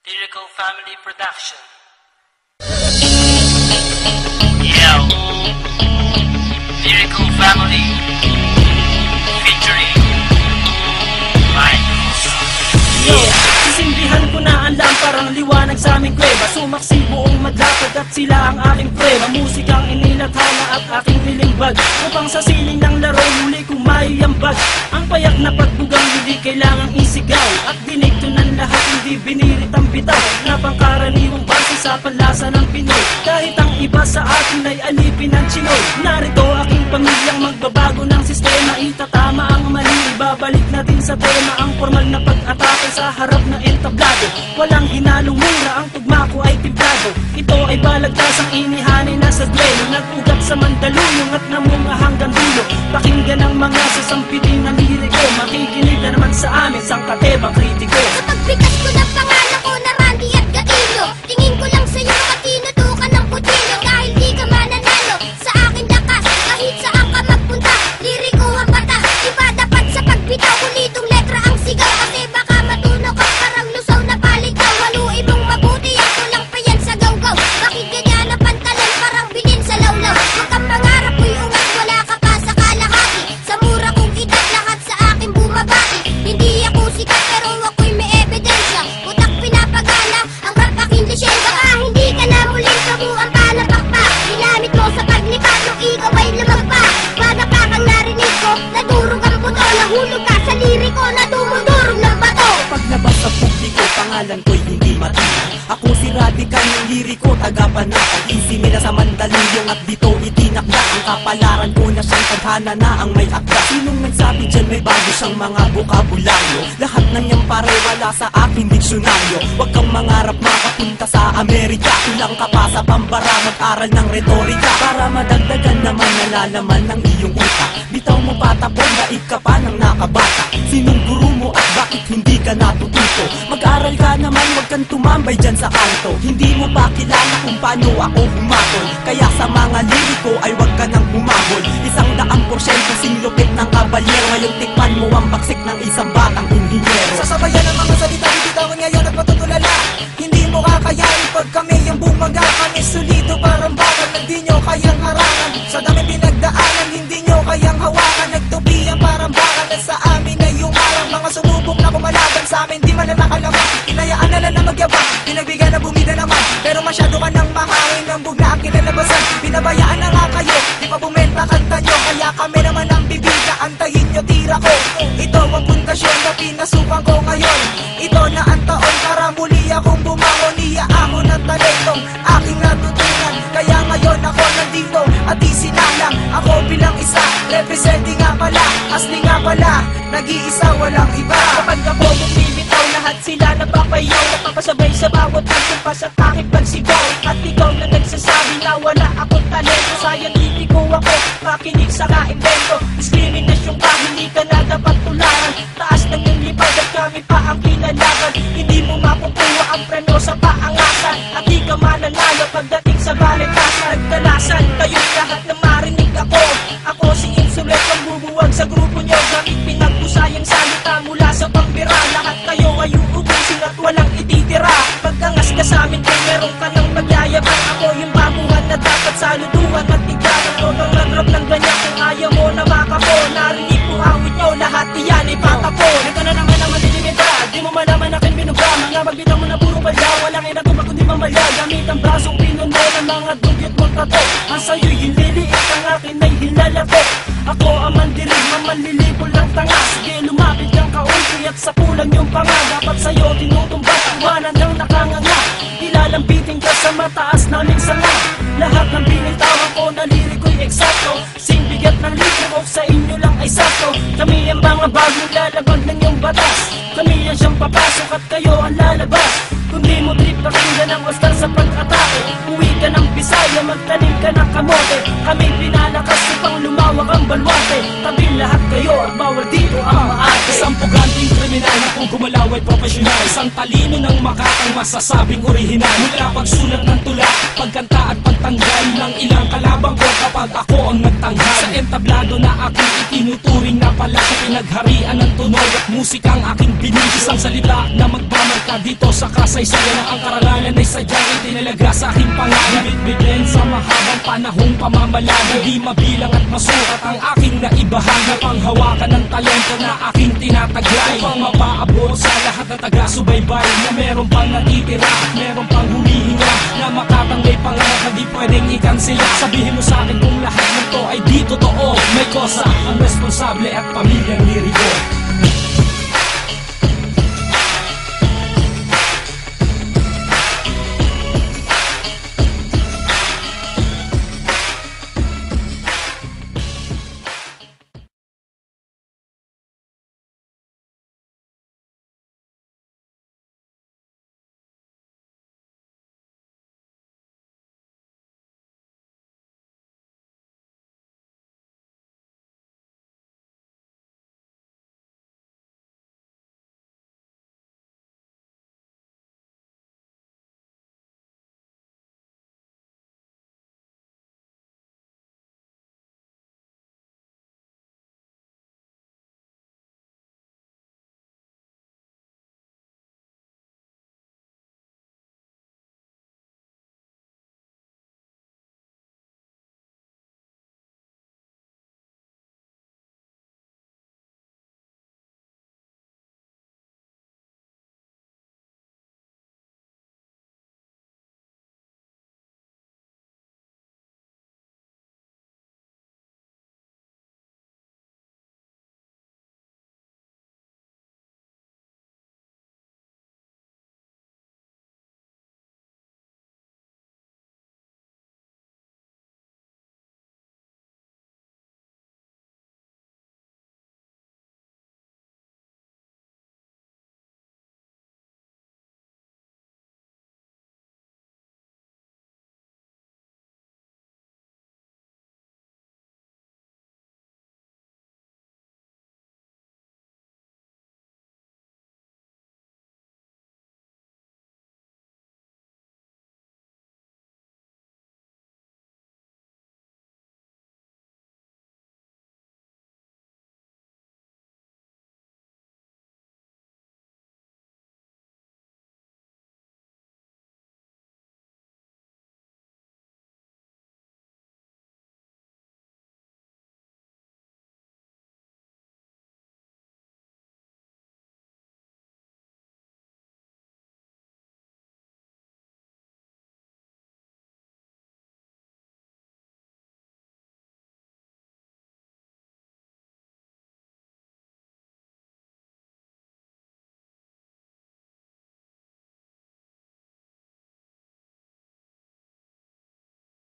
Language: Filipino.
Lyrical Family Production. Yeah. Lyrical Family featuring Mike. Sisindihan ko na ang lamparang liwanag sa aming kuweba. Sumaksi buong madlapad at sila ang aking prueba. Musikang inilathala at aking nilimbag, upang sa siling ng laro muli kong maiambag. Ang payak na pagbugang hindi kailangang isigaw, at dinigto ng lahat hindi binirit ang bitaw, na pangkaraniwang base sa panlasa ng Pinoy. Kahit ang iba sa akin ay alipin ng Chinoy. Narito aking pamilyang magbabago ng sistema. Itatama ang mali, ibabalik natin sa tema ang formal na pag-atake sa harap na entablado. Walang hinalong mura, ang tugma ko ay timplado. Ito ay balagtasang inihani na sa duelo, nag-ugat sa Mandaluyong at namunga hanggang dulo. Pakinggan ang mga sasampitin na liriko, makikinig na naman sa amin sang katebang kritiko. Kapag bigas ko na pangalan ko na Randy at Gatillo, tingin ko lang sa'yo at tinutukan ng kutsilyo. Dahil di ka mananalo sa akin lakas, kahit saan ka magpunta, liriko ang bata. Iba dapat sa pagbitaw, kulitong letra ang sigaw. Kasi baka matunaw ka parang lusaw na paligaw. Haluin mong mabuti, ako lang pa yan sa gawgaw. Bakit ganyan na pantalan parang bilin sa lawlaw? Huwag kang pangarap ko'y ungat, wala ka pa sa kalahati. Sa mura kong edad, lahat sa akin bumabati. Hindi ako sikat pero ako'y may ebidensya. Utak pinapagana, ang rap aking lisensya. Baka hindi ka na muling kabuang palapakpak. Ginamit mo sa paglipat nung ikaw ay lumagpa. Baga pa kang narinig ko, nadurog ang buto. Nahulog ka sa liriko na dumudurog ng bato. Paglabas sa publiko, pangalan ko'y hindi matinag. Ako si Radical ng liriko, tagapanatag. Isinila sa Mandaluyong at dito itinakda. Ang kapalaran ko na siyang tadhana na ang may akda. Sinong nagsabi dyan may bago siyang mga bukabularyo? Lahat ng yan pare wala sa aking diksyonaryo. Huwag kang mangarap makapunta sa Amerika. Kulang ka pa sa pambara, mag-aral ng retorika, para madagdagan naman nalalaman ng iyong utak. Bitaw mo patapon, daig ka pa ng nakabata. Sinong guru mo at bakit hindi ka natututo? Mag-aral ka naman, huwag kang tumambay dyan sa kanto. Hindi mo pa kilala kung paano ako humatol, kaya sa mga liriko ay huwag ka nang humabol. 100% singlupit ng kabalyero, ngayong tikman mo ang baksik ng isang batang inhinyero. Sasabayan ng mga salita, bibitawan ngayon at matutulala. Hindi mo kakayanin pag kami yung bumaga. Kami solido parang bakal, na di nyo kayang harangan. Sa dami pinagdaanan, hindi nyo kayang hawakan. Nagtubiyan parang bakal, at sa amin ay umarang. Mga sumubok na kumalaban sa amin, di man na nakalaman. Hinayaan na lang na magyabang, pinagbigyan na bumida naman. Pero masyado ka nang mahangin, ang bug na ang kinalabasan. Binabayaan na nga kayo, di pa bumenta kanta nyo. Kaya kami naman ang bibida, antayin nyo tira ko. Ito ang pundasyon na pinasukan ko ngayon. Ito na ang taon para muli akong bumangon. Iyaahon ng talentong aking natutunan. Kaya ngayon ako nandito at isinalang ako bilang isa, representing nga pala, asli nga pala, nag-iisa walang iba. Kapag ako bumibitaw, lahat sila napapayaw, napapasabay sa bawat pagkumpas at aking pagsigaw. At ikaw na nagsasabi na wala akong talento, scientifico ako, makinig sa kaimbento. Diskriminasyon ka, hindi ka na dapat tularan. Taas ng iyong lipad at kami pa ang kinalaban. Hindi mo makukuha ang preno sa paangasan, at di ka mananalo pagdating sa balitasan. Nagdalasan kayong lahat na marinig ako. Ako si Insulet, ang bubuwag sa grupo nyo. Gamit pinagpusayang salita mula sa pambira. Lahat kayo ay uubusin at walang ititira. Pagkangas ka sa amin kung meron ka ng magyayabang. Ako yung babuhan na dapat saluduhan at tigaran. Huwag kang nagrap ng ganyan kung ayaw mo na makapo. Narinig ko awit nyo, lahat iyan ay patapon. Ito na naman ang malilimita, di mo malaman akin binubra. Mga magbitaw mo na puro balya, walang inatubag kundi mamalya. Gamit ang brasong pinuno ng mga dugyot mong tato. Ang sa'yo'y hinliliit, ang akin ay hilalako. Ako ang mandirig, mamanlilipol ng tanga. Sige lumapit kang kaunti at sa kulang yung panga. Dapat sa'yo tinutumba, tawanan ng nakanganga. Ilalampitin ka sa mataas naming sanga. Lahat ng binitawan ko na liriko'y eksakto. Sing bigat ng liriko sa inyo lang ay sakto. Kami ang mga bagong lalabag ng iyong batas. Kami ang siyang papasok at kayo ang lalabas. Kung di mo trip pakinggan ang wastar sa pag-atake, uwi ka ng Bisaya, magtanim ka ng kamote. Kami pinalakas upang lumawak ang balwate. Tabi lahat kayo at bawal dito ang maate. Isang puganting kriminal na kung gumalaw ay profesional. Isang talino ng makatang masasabing orihinal. Mula pagsulat ng tula, pagkanta at pagtanggal ng ilang kalabang ko kapag ako ang nagtanghal. Sa entablado na aking itinuturing na pala sa pinagharian ng tunog at musikang aking binis. Isang salita na magmamarka dito sa kasaysayan na ang karangalan ay sadyang itinalaga sa aking pangalan. Bitbitin sa mahabang panahong pamamalaga, di mabilang at masukat ang aking naibahagi. Panghawakan ng talento na aking tinataglay upang mapaabot sa lahat na taga-subaybay na meron pang natitira at meron pang humihinga na makatang may pangarap na di pwedeng ikansila. Sabihin mo sa akin kung lahat ng to ay di totoo. May kosa ang responsable at pamilyang liriko.